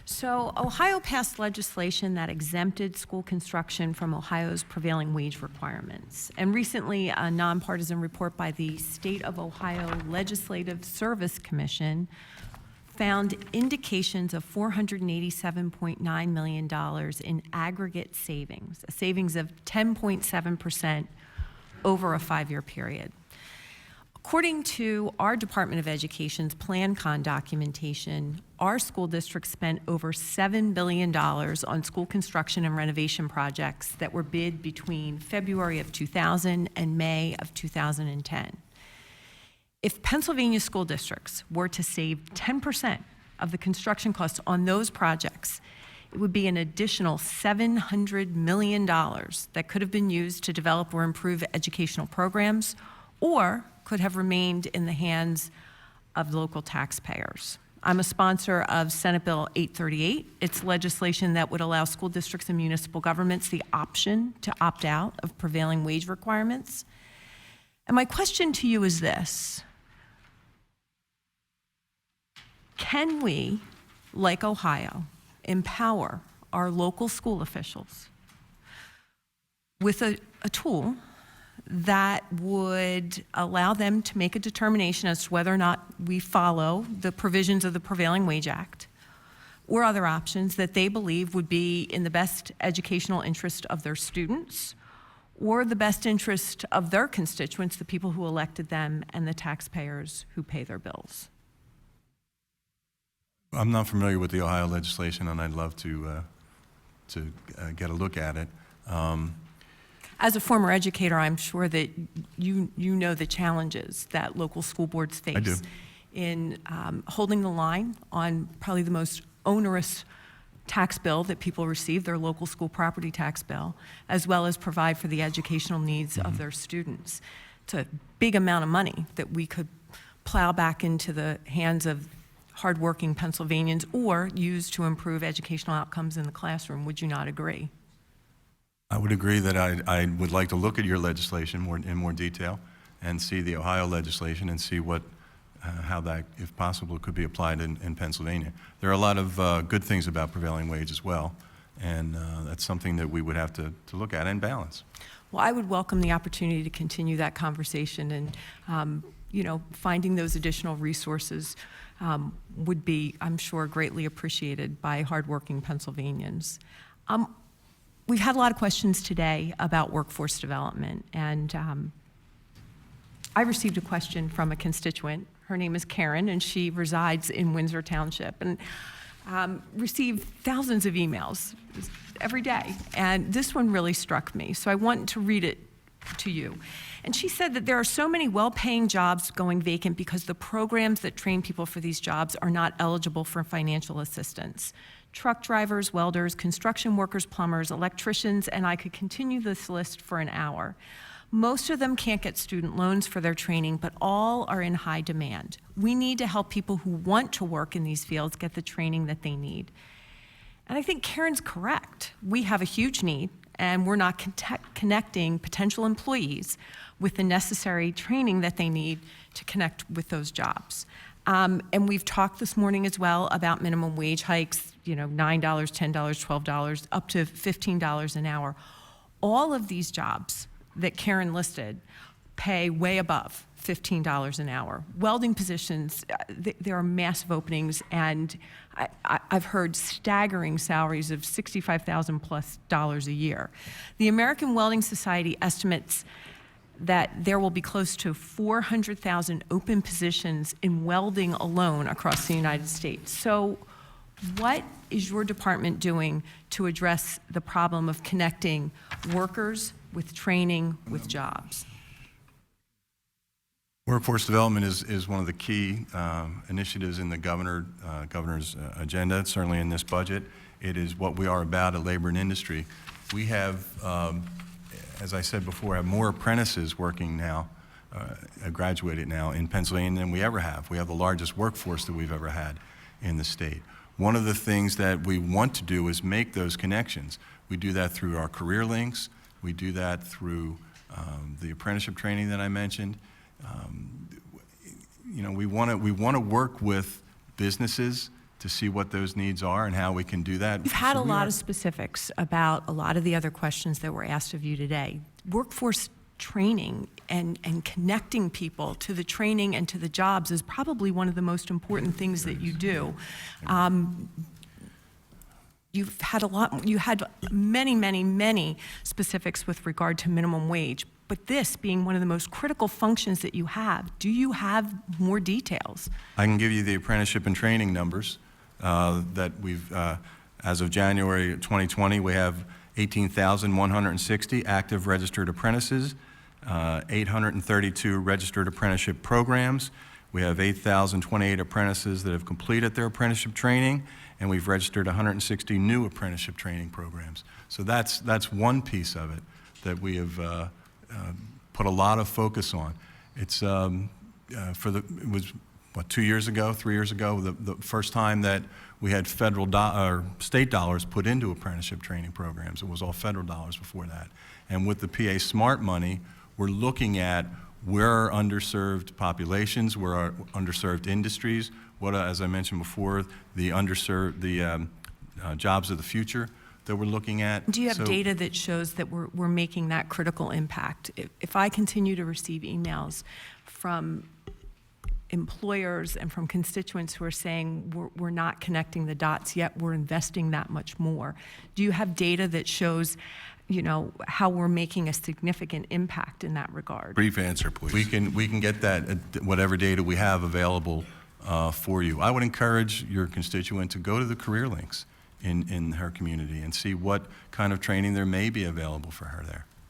So Ohio passed legislation that exempted school construction from Ohio's prevailing wage requirements. And recently, a nonpartisan report by the State of Ohio Legislative Service Commission found indications of $487.9 million in aggregate savings, a savings of 10.7% over a 5-year period. According to our Department of Education's PlanCon documentation, our school district spent over $7 billion on school construction and renovation projects that were bid between February of 2000 and May of 2010. If Pennsylvania school districts were to save 10% of the construction costs on those projects, it would be an additional $700 million that could have been used to develop or improve educational programs, or could have remained in the hands of local taxpayers. I'm a sponsor of Senate Bill 838. It's legislation that would allow school districts and municipal governments the option to opt out of prevailing wage requirements. And my question to you is this: can we, like Ohio, empower our local school officials with a tool that would allow them to make a determination as to whether or not we follow the provisions of the Prevailing Wage Act or other options that they believe would be in the best educational interest of their students or the best interest of their constituents, the people who elected them and the taxpayers who pay their bills? I'm not familiar with the Ohio legislation, and I'd love to get a look at it. As a former educator, I'm sure that you know the challenges that local school boards face. I do. In holding the line on probably the most onerous tax bill that people receive, their local school property tax bill, as well as provide for the educational needs of their students. It's a big amount of money that we could plow back into the hands of hardworking Pennsylvanians or use to improve educational outcomes in the classroom. Would you not agree? I would agree that I would like to look at your legislation in more detail and see the Ohio legislation and see how that, if possible, could be applied in Pennsylvania. There are a lot of good things about prevailing wage as well, and that's something that we would have to look at and balance. Well, I would welcome the opportunity to continue that conversation, and finding those additional resources would be, I'm sure, greatly appreciated by hardworking Pennsylvanians. We've had a lot of questions today about workforce development, and I received a question from a constituent. Her name is Karen, and she resides in Windsor Township, and received thousands of emails every day, and this one really struck me, so I want to read it to you. And she said that there are so many well-paying jobs going vacant because the programs that train people for these jobs are not eligible for financial assistance. Truck drivers, welders, construction workers, plumbers, electricians, and I could continue this list for an hour. Most of them can't get student loans for their training, but all are in high demand. We need to help people who want to work in these fields get the training that they need. And I think Karen's correct. We have a huge need, and we're not connecting potential employees with the necessary training that they need to connect with those jobs. And we've talked this morning as well about minimum wage hikes, $9, $10, $12, up to $15 an hour. All of these jobs that Karen listed pay way above $15 an hour. Welding positions, there are massive openings, and I've heard staggering salaries of $65,000 plus a year. The American Welding Society estimates that there will be close to 400,000 open positions in welding alone across the United States. So what is your department doing to address the problem of connecting workers with training with jobs? Workforce development is one of the key initiatives in the governor's agenda, certainly in this budget. It is what we are about at Labor and Industry. We have, as I said before, have more apprentices working now, graduated now in Pennsylvania than we ever have. We have the largest workforce that we've ever had in the state. One of the things that we want to do is make those connections. We do that through our career links. We do that through the apprenticeship training that I mentioned. We want to work with businesses to see what those needs are and how we can do that. You've had So a we lot are- of specifics about a lot of the other questions that were asked of you today. Workforce training and connecting people to the training and to the jobs is probably one of the most important things that you do. You've had you had many specifics with regard to minimum wage, but this being one of the most critical functions that you have, do you have more details? I can give you the apprenticeship and training numbers that we've, as of January 2020, we have 18,160 active registered apprentices, 832 registered apprenticeship programs. We have 8,028 apprentices that have completed their apprenticeship training, and we've registered 160 new apprenticeship training programs. So that's one piece of it that we have put a lot of focus on. It's it was what, 2 years ago, 3 years ago, the first time that we had federal or state dollars put into apprenticeship training programs. It was all federal dollars before that. And with the PA SMART money, we're looking at where are underserved populations, where are underserved industries, what, as I mentioned before, the underserved, the jobs of the future that we're looking at. Do you have So- data that shows that we're making that critical impact? If I continue to receive emails from employers and from constituents who are saying we're not connecting the dots yet, we're investing that much more, do you have data that shows, you know, how we're making a significant impact in that regard? Brief answer, please. We can get that, whatever data we have available for you. I would encourage your constituent to go to the career links in her community and see what kind of training there may be available for her there.